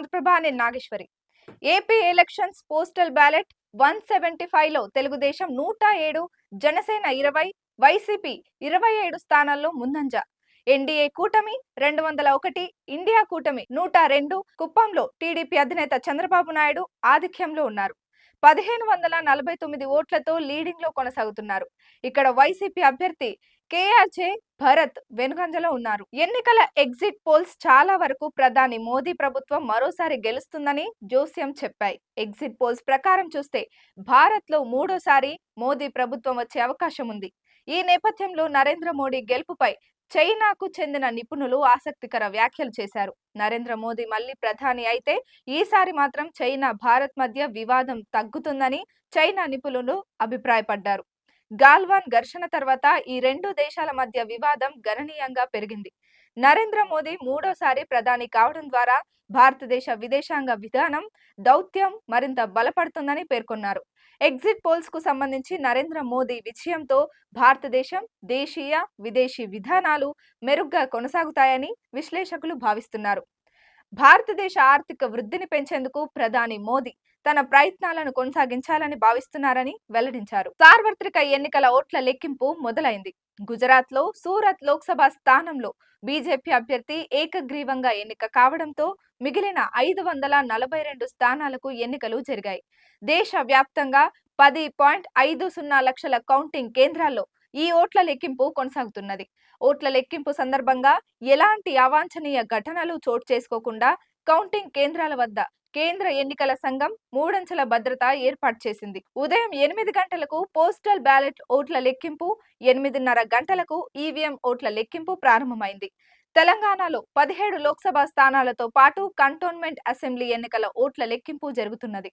ఆంధ్రప్రభ అనే Nageshwari. AP elections postal ballot 175లో Telugudesam 107, Janasena 20, YCP 27 స్థానాల్లో ముందంజ. ఎన్డీఏ కూటమి 201, ఇండియా కూటమి 102. కుప్పంలో టీడీపీ అధినేత చంద్రబాబు నాయుడు ఆధిక్యంలో ఉన్నారు. 1549 ఓట్లతో లీడింగ్ లో కొనసాగుతున్నారు. ఇక్కడ వైసీపీ అభ్యర్థి కేఆర్జే భరత్ వెనుకంజలో ఉన్నారు. ఎన్నికల ఎగ్జిట్ పోల్స్ చాలా వరకు ప్రధాని మోదీ ప్రభుత్వం మరోసారి గెలుస్తుందని జోస్యం చెప్పాయి. ఎగ్జిట్ పోల్స్ ప్రకారం చూస్తే భారత్ లో మూడోసారి మోదీ ప్రభుత్వం వచ్చే అవకాశం ఉంది. ఈ నేపథ్యంలో నరేంద్ర మోడీ గెలుపుపై చైనాకు చెందిన నిపుణులు ఆసక్తికర వ్యాఖ్యలు చేశారు. నరేంద్ర మోదీ మళ్లీ ప్రధాని అయితే ఈసారి మాత్రం చైనా భారత్ మధ్య వివాదం తగ్గుతుందని చైనా నిపుణులు అభిప్రాయపడ్డారు. గాల్వాన్ ఘర్షణ తర్వాత ఈ రెండు దేశాల మధ్య వివాదం గణనీయంగా పెరిగింది. నరేంద్ర మోదీ మూడోసారి ప్రధాని కావడం ద్వారా భారతదేశ విదేశాంగ విధానం దౌత్యం మరింత బలపడుతుందని పేర్కొన్నారు. ఎగ్జిట్ పోల్స్ కు సంబంధించి నరేంద్ర మోదీ విజయంతో భారతదేశం దేశీయ విదేశీ విధానాలు మెరుగ్గా కొనసాగుతాయని విశ్లేషకులు భావిస్తున్నారు. భారతదేశ ఆర్థిక వృద్ధిని పెంచేందుకు ప్రధాని మోదీ తన ప్రయత్నాలను కొనసాగించాలని భావిస్తున్నారని వెల్లడించారు. సార్వత్రిక ఎన్నికల ఓట్ల లెక్కింపు మొదలైంది. గుజరాత్ లో సూరత్ లోక్సభ స్థానంలో బీజేపీ అభ్యర్థి ఏకగ్రీవంగా ఎన్నిక కావడంతో మిగిలిన 542 స్థానాలకు ఎన్నికలు జరిగాయి. దేశ వ్యాప్తంగా 10.50 లక్షల కౌంటింగ్ కేంద్రాల్లో ఈ ఓట్ల లెక్కింపు కొనసాగుతున్నది. ఓట్ల లెక్కింపు సందర్భంగా ఎలాంటి అవాంఛనీయ ఘటనలు చోటు చేసుకోకుండా కౌంటింగ్ కేంద్రాల వద్ద కేంద్ర ఎన్నికల సంఘం మూడంచెల భద్రత ఏర్పాటు చేసింది. ఉదయం 8 గంటలకు పోస్టల్ బ్యాలెట్ ఓట్ల లెక్కింపు, 8:30 గంటలకు ఈవీఎం ఓట్ల లెక్కింపు ప్రారంభమైంది. తెలంగాణలో 17 లోక్సభ స్థానాలతో పాటు కంటోన్మెంట్ అసెంబ్లీ ఎన్నికల ఓట్ల లెక్కింపు జరుగుతున్నది.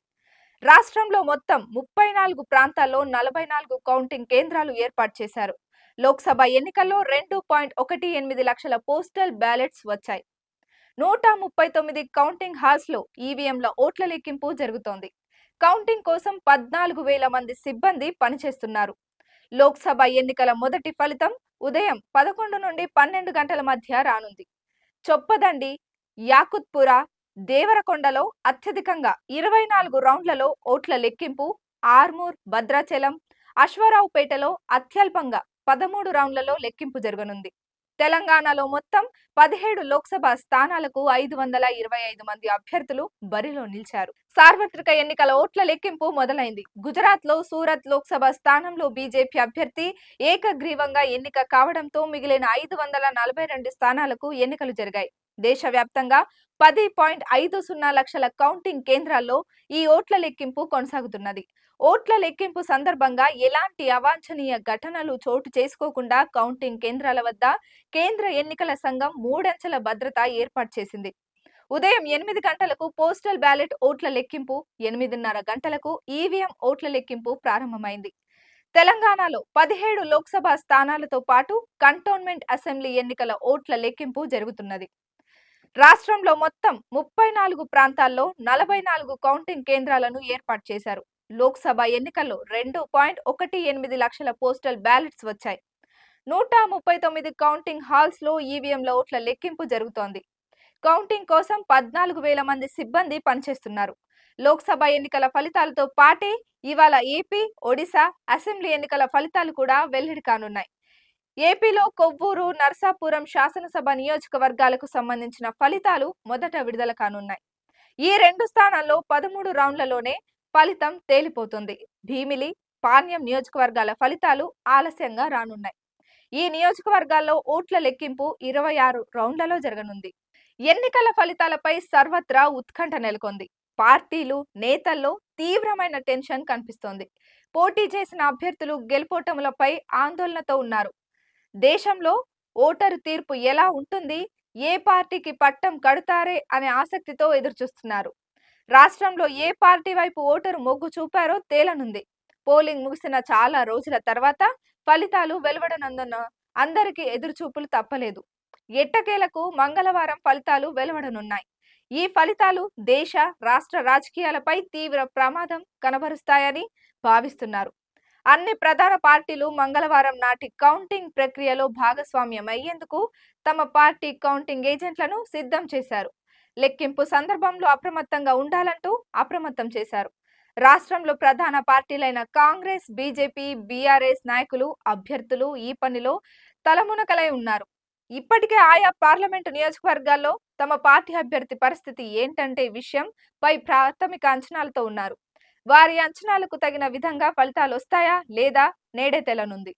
రాష్ట్రంలో మొత్తం 34 ప్రాంతాల్లో 44 కౌంటింగ్ కేంద్రాలు ఏర్పాటు చేశారు. లోక్సభ ఎన్నికల్లో 2.18 లక్షల పోస్టల్ బ్యాలెట్స్ వచ్చాయి. 139 కౌంటింగ్ హాల్స్ లో ఈవీఎంల ఓట్ల లెక్కింపు జరుగుతోంది. కౌంటింగ్ కోసం 14,000 మంది సిబ్బంది పనిచేస్తున్నారు. లోక్సభ ఎన్నికల మొదటి ఫలితం ఉదయం 11 నుండి 12 గంటల మధ్య రానుంది. చొప్పదండి, యాకుత్పుర, దేవరకొండలో అత్యధికంగా 24 రౌండ్లలో ఓట్ల లెక్కింపు, ఆర్మూర్, భద్రాచలం, అశ్వారావుపేటలో అత్యల్పంగా 13 రౌండ్లలో లెక్కింపు జరగనుంది. తెలంగాణలో మొత్తం 17 లోక్సభ స్థానాలకు 525 మంది అభ్యర్థులు బరిలో నిలిచారు. సార్వత్రిక ఎన్నికల ఓట్ల లెక్కింపు మొదలైంది. గుజరాత్ లో సూరత్ లోక్సభ స్థానంలో బీజేపీ అభ్యర్థి ఏకగ్రీవంగా ఎన్నిక కావడంతో మిగిలిన 542 స్థానాలకు ఎన్నికలు జరిగాయి. దేశవ్యాప్తంగా 10.50 లక్షల కౌంటింగ్ కేంద్రాల్లో ఈ ఓట్ల లెక్కింపు కొనసాగుతున్నది. ఓట్ల లెక్కింపు సందర్భంగా ఎలాంటి అవాంఛనీయ ఘటనలు చోటు చేసుకోకుండా కౌంటింగ్ కేంద్రాల వద్ద కేంద్ర ఎన్నికల సంఘం మూడంచెల భద్రత ఏర్పాటు చేసింది. ఉదయం 8 గంటలకు పోస్టల్ బ్యాలెట్ ఓట్ల లెక్కింపు, 8:30 గంటలకు ఈవీఎం ఓట్ల లెక్కింపు ప్రారంభమైంది. తెలంగాణలో 17 లోక్సభ స్థానాలతో పాటు కంటోన్మెంట్ అసెంబ్లీ ఎన్నికల ఓట్ల లెక్కింపు జరుగుతున్నది. రాష్ట్రంలో మొత్తం 34 ప్రాంతాల్లో 44 కౌంటింగ్ కేంద్రాలను ఏర్పాటు చేశారు. లోక్సభ ఎన్నికల్లో 2.18 లక్షల పోస్టల్ బ్యాలెట్స్ వచ్చాయి. 139 కౌంటింగ్ హాల్స్ లో ఈవీఎంల ఓట్ల లెక్కింపు జరుగుతోంది. కౌంటింగ్ కోసం 14,000 మంది సిబ్బంది పనిచేస్తున్నారు. లోక్సభ ఎన్నికల ఫలితాలతో పాటే ఇవాళ ఏపీ, ఒడిశా అసెంబ్లీ ఎన్నికల ఫలితాలు కూడా వెల్లడి కానున్నాయి. ఏపీలో కొవ్వూరు, నర్సాపురం శాసనసభ నియోజకవర్గాలకు సంబంధించిన ఫలితాలు మొదట విడుదల కానున్నాయి. ఈ రెండు స్థానాల్లో 13 రౌండ్లలోనే ఫలితం తేలిపోతుంది. భీమిలి, పాణ్యం నియోజకవర్గాల ఫలితాలు ఆలస్యంగా రానున్నాయి. ఈ నియోజకవర్గాల్లో ఓట్ల లెక్కింపు 26 రౌండ్లలో జరగనుంది. ఎన్నికల ఫలితాలపై సర్వత్రా ఉత్కంఠ నెలకొంది. పార్టీలు, నేతల్లో తీవ్రమైన టెన్షన్ కనిపిస్తోంది. పోటీ చేసిన అభ్యర్థులు గెలుపోటములపై ఆందోళనతో ఉన్నారు. దేశంలో ఓటరు తీర్పు ఎలా ఉంటుంది, ఏ పార్టీకి పట్టం కడతారే అనే ఆసక్తితో ఎదురుచూస్తున్నారు. రాష్ట్రంలో ఏ పార్టీ వైపు ఓటరు మొగ్గు చూపారో తేలనుంది. పోలింగ్ ముగిసిన చాలా రోజుల తర్వాత ఫలితాలు వెలువడనందున అందరికీ ఎదురుచూపులు తప్పలేదు. ఎట్టకేలకు మంగళవారం ఫలితాలు వెలువడనున్నాయి. ఈ ఫలితాలు దేశ, రాష్ట్ర రాజకీయాలపై తీవ్ర ప్రమాదం కనబరుస్తాయని భావిస్తున్నారు. అన్ని ప్రధాన పార్టీలు మంగళవారం నాటి కౌంటింగ్ ప్రక్రియలో భాగస్వామ్యం అయ్యేందుకు తమ పార్టీ కౌంటింగ్ ఏజెంట్లను సిద్ధం చేశారు. లెక్కింపు సందర్భంలో అప్రమత్తంగా ఉండాలంటూ అప్రమత్తం చేశారు. రాష్ట్రంలో ప్రధాన పార్టీలైన కాంగ్రెస్, బీజేపీ, బీఆర్ఎస్ నాయకులు, అభ్యర్థులు ఈ పనిలో తలమునకలై ఉన్నారు. ఇప్పటికే ఆయా పార్లమెంటు నియోజకవర్గాల్లో తమ పార్టీ అభ్యర్థి పరిస్థితి ఏంటంటే విషయం పై ప్రాథమిక అంచనాలతో ఉన్నారు. వారి అంచనాలకు తగిన విధంగా ఫలితాలు వస్తాయా లేదా నేడే తెలనుంది.